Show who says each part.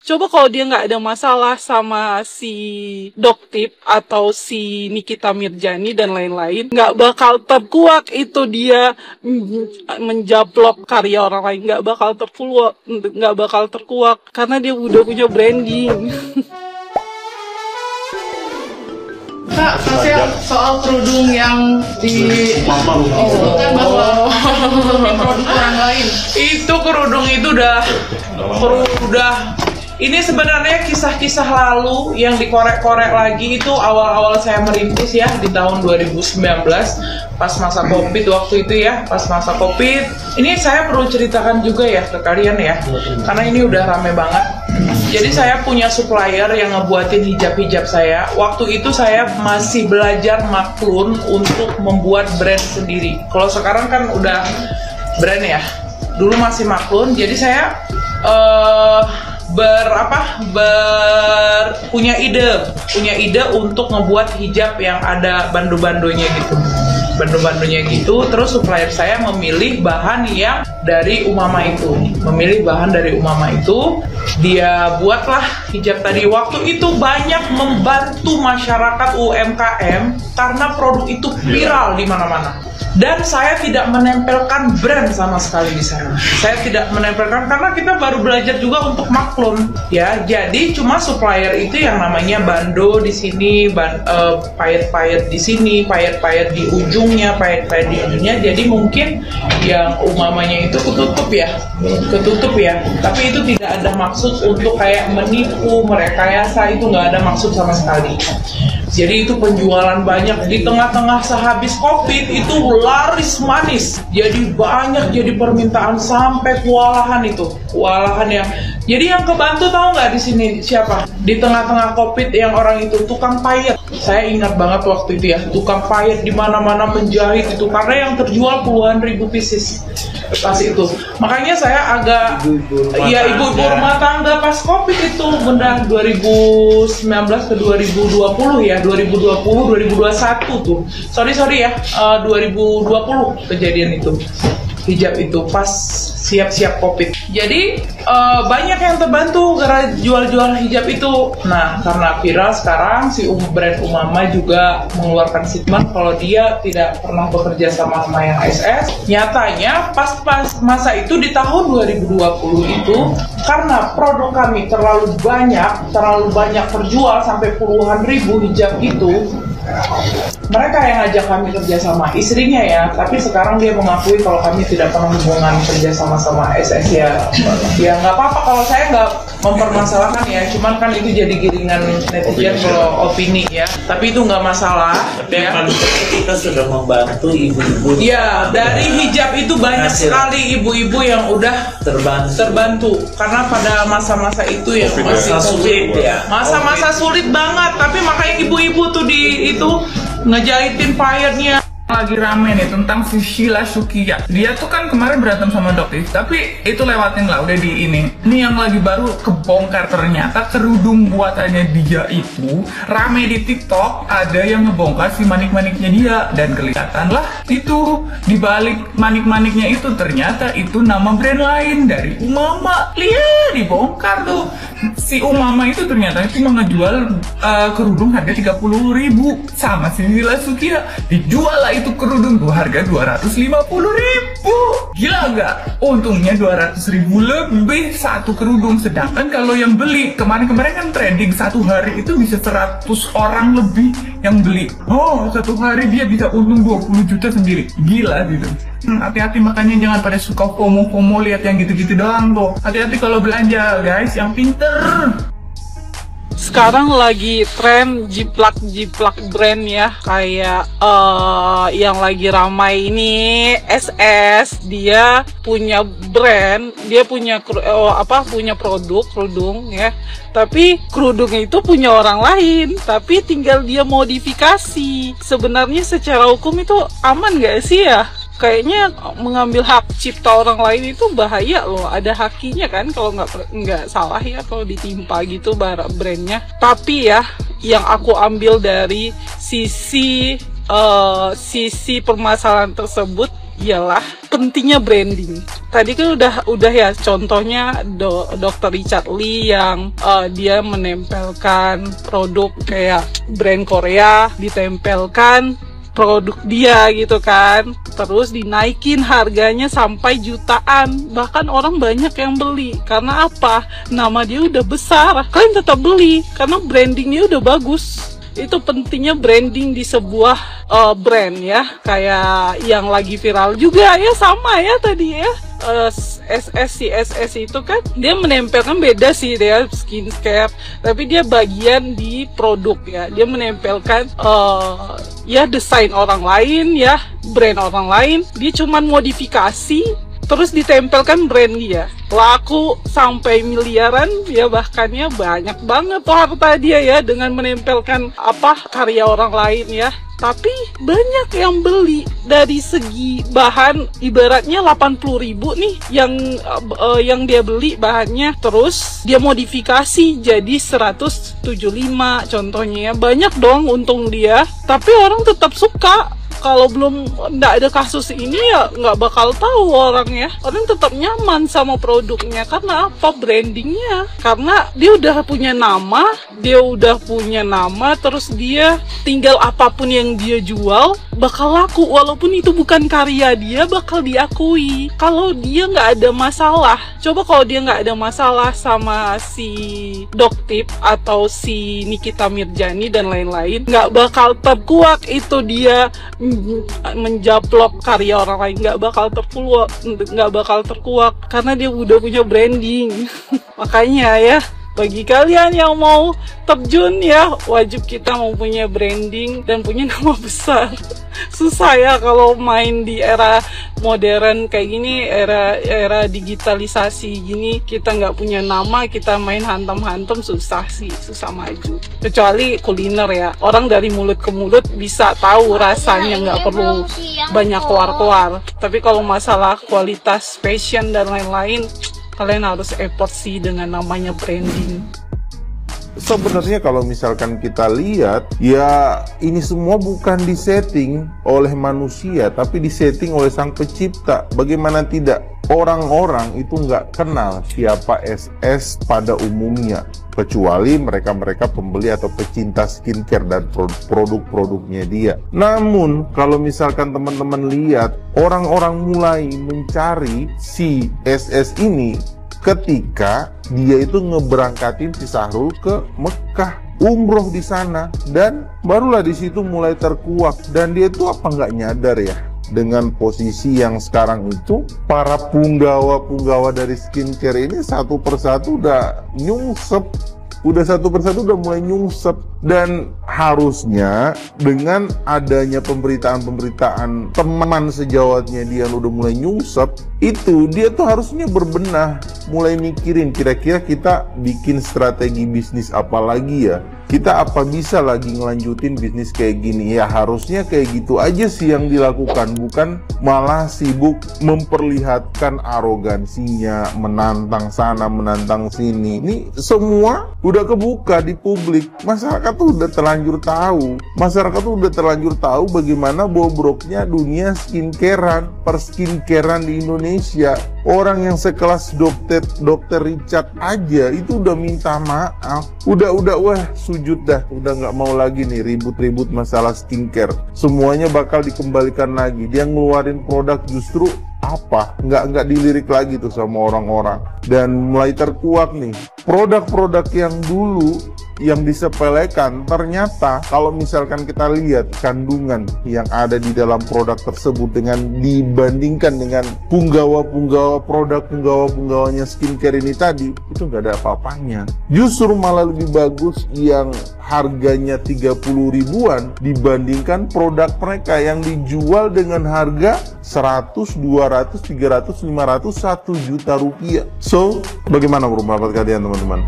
Speaker 1: Coba kalau dia nggak ada masalah sama si Doktip atau si Nikita Mirjani dan lain-lain, nggak bakal terkuak itu dia menjablok karya orang lain, nggak bakal terkuak karena dia udah punya branding.
Speaker 2: Kak, kasih soal kerudung yang disebutkan bahwa produk orang lain.
Speaker 3: Itu kerudung itu udah ini sebenarnya kisah-kisah lalu yang dikorek-korek lagi. Itu awal-awal saya merintis ya di tahun 2019 pas masa Covid waktu itu ya, pas masa Covid. Ini saya perlu ceritakan juga ya ke kalian ya, karena ini udah rame banget. Jadi saya punya supplier yang ngebuatin hijab-hijab saya. Waktu itu saya masih belajar maklun untuk membuat brand sendiri. Kalau sekarang kan udah brand ya. Dulu masih maklun, jadi saya punya ide untuk ngebuat hijab yang ada bandu-bandunya gitu. Terus supplier saya memilih bahan yang dari Umama itu, dia buatlah hijab tadi. Waktu itu banyak membantu masyarakat UMKM karena produk itu viral di mana-mana. Dan saya tidak menempelkan brand sama sekali di sana. Saya tidak menempelkan karena kita baru belajar juga untuk maklun, ya. Jadi cuma supplier itu yang namanya bando di sini, payet-payet di sini, payet-payet di ujungnya. Jadi mungkin yang Umamanya itu ketutup ya. Tapi itu tidak ada maksud untuk kayak menipu, merekayasa, itu nggak ada maksud sama sekali. Jadi itu penjualan banyak di tengah-tengah sehabis Covid itu laris manis. Jadi banyak jadi permintaan sampai kewalahan ya. Jadi yang kebantu tahu nggak di sini siapa? Di tengah-tengah Covid yang orang itu tukang payet. Saya ingat banget waktu itu ya, tukang payet di mana-mana menjahit itu karena yang terjual puluhan ribu pieces pas itu. Makanya saya agak ibu-ibu rumah tangga pas Covid itu benar 2019 ke 2020 ya, 2021 tuh. Sorry ya, 2020 kejadian itu. Hijab itu pas siap-siap Covid. Jadi banyak yang terbantu gara jual-jual hijab itu. Nah, karena viral sekarang si brand Umama juga mengeluarkan statement kalau dia tidak pernah bekerja sama yang SS. Nyatanya pas masa itu di tahun 2020 itu karena produk kami terlalu banyak terjual sampai puluhan ribu hijab itu. Mereka yang ngajak kami kerja sama, istrinya ya, tapi sekarang dia mengakui kalau kami tidak pernah hubungan kerja sama SS ya. Ya nggak apa-apa kalau saya nggak mempermasalahkan ya, cuman kan itu jadi giringan netizen kalau opini ya. Tapi itu nggak masalah. Ya.
Speaker 4: Kita sudah membantu ibu-ibu.
Speaker 3: Ya, dari hijab itu banyak sekali ibu-ibu yang udah terbantu karena pada masa-masa itu ya masih sulit ya. Masa-masa sulit banget, tapi makanya ibu-ibu tuh itu ngejahitin payetnya.
Speaker 5: Lagi rame nih tentang si Sheila Sukiya. Dia tuh kan kemarin berantem sama Doktip, tapi itu lewatin lah, udah di ini. Ini yang lagi baru kebongkar, ternyata kerudung buatannya dia itu rame di TikTok. Ada yang ngebongkar si manik-maniknya dia, dan kelihatan lah itu dibalik manik-maniknya itu ternyata itu nama brand lain dari Umama. Lihat dibongkar tuh. Si Umama itu ternyata itu ngejual kerudung harga 30.000 sama si Sheila Sukiya. Dijual lah itu kerudung tuh harga 250.000. Gila nggak? Untungnya 200.000 lebih satu kerudung. Sedangkan kalau yang beli kemarin kan trending satu hari itu bisa 100 orang lebih yang beli. Oh, satu hari dia bisa untung 20 juta sendiri. Gila gitu. Hati-hati makanya jangan pada suka FOMO lihat yang gitu-gitu doang tuh. Hati-hati kalau belanja guys, yang pinter.
Speaker 1: Sekarang lagi tren jiplak brand ya, kayak yang lagi ramai ini SS. Dia punya brand, dia punya punya produk kerudung ya, tapi kerudungnya itu punya orang lain, tapi tinggal dia modifikasi. Sebenarnya secara hukum itu aman gak sih ya? Kayaknya mengambil hak cipta orang lain itu bahaya loh, ada hakinya kan kalau nggak salah ya kalau ditimpa gitu brandnya. Tapi ya yang aku ambil dari sisi permasalahan tersebut, ialah pentingnya branding. Tadi kan udah ya contohnya Dr. Richard Lee yang dia menempelkan produk kayak brand Korea, ditempelkan produk dia gitu kan, terus dinaikin harganya sampai jutaan, bahkan orang banyak yang beli. Karena apa? Nama dia udah besar, kalian tetap beli karena brandingnya udah bagus. Itu pentingnya branding di sebuah brand ya, kayak yang lagi viral juga ya, sama ya tadi ya, SS itu kan dia menempelkan, beda sih dia skincare, tapi dia bagian di produk ya, dia menempelkan ya desain orang lain ya, brand orang lain, dia cuman modifikasi terus ditempelkan brand dia, laku sampai miliaran ya, bahkannya banyak banget tuh harta dia ya dengan menempelkan karya orang lain ya. Tapi banyak yang beli. Dari segi bahan, ibaratnya 80.000 nih yang dia beli bahannya, terus dia modifikasi jadi 175 contohnya ya, banyak dong untung dia, tapi orang tetap suka. Kalau belum nggak ada kasus ini ya nggak bakal tahu orang ya, orang tetap nyaman sama produknya. Karena apa? Brandingnya. Karena dia udah punya nama, terus dia tinggal apapun yang dia jual bakal laku, walaupun itu bukan karya dia, bakal diakui. Kalau dia nggak ada masalah, coba kalau dia nggak ada masalah sama si Doktip atau si Nikita Mirjani dan lain-lain, nggak bakal terkuak itu dia menjaplok karya orang lain, nggak bakal terkuak karena dia udah punya branding. Makanya ya, bagi kalian yang mau terjun ya, wajib kita mempunyai branding dan punya nama besar. Susah ya kalau main di era modern kayak gini, era digitalisasi gini, kita nggak punya nama, kita main hantam-hantam, susah maju. Kecuali kuliner ya, orang dari mulut ke mulut bisa tahu rasanya, nggak perlu banyak keluar-keluar. Tapi kalau masalah kualitas fashion dan lain-lain, kalian harus effort sih dengan namanya branding.
Speaker 6: Sebenarnya kalau misalkan kita lihat, ya ini semua bukan disetting oleh manusia, tapi disetting oleh sang pencipta. Bagaimana tidak? Orang-orang itu nggak kenal siapa SS pada umumnya, kecuali mereka-mereka pembeli atau pecinta skincare dan produk-produknya dia. Namun, kalau misalkan teman-teman lihat, orang-orang mulai mencari si SS ini ketika dia itu ngeberangkatin si Syahrul ke Mekah, umroh di sana, dan barulah di situ mulai terkuak. Dan dia itu apa nggak nyadar ya, dengan posisi yang sekarang itu para punggawa dari skincare ini satu persatu udah nyungsep. Udah mulai nyungsep. Dan harusnya dengan adanya pemberitaan teman sejawatnya dia udah mulai nyungsep, itu dia tuh harusnya berbenah, mulai mikirin kira-kira kita bikin strategi bisnis apa lagi ya, kita apa bisa lagi ngelanjutin bisnis kayak gini ya. Harusnya kayak gitu aja sih yang dilakukan, bukan malah sibuk memperlihatkan arogansinya, menantang sana menantang sini. Ini semua udah kebuka di publik, masyarakat tuh udah terlanjur tahu bagaimana bobroknya dunia skincarean, perskincarean di Indonesia. Orang yang sekelas dokter Richard aja itu udah minta maaf, udah wah sujud dah, udah nggak mau lagi nih ribut-ribut masalah skincare, semuanya bakal dikembalikan lagi. Dia ngeluarin produk justru nggak dilirik lagi tuh sama orang-orang, dan mulai terkuak nih produk-produk yang dulu yang disepelekan. Ternyata kalau misalkan kita lihat kandungan yang ada di dalam produk tersebut dibandingkan dengan punggawanya skincare ini tadi, itu nggak ada apa-apanya. Justru malah lebih bagus yang harganya 30 ribuan dibandingkan produk mereka yang dijual dengan harga 100, 200, 300, 500, 1 juta rupiah. So, bagaimana pendapat kalian teman-teman?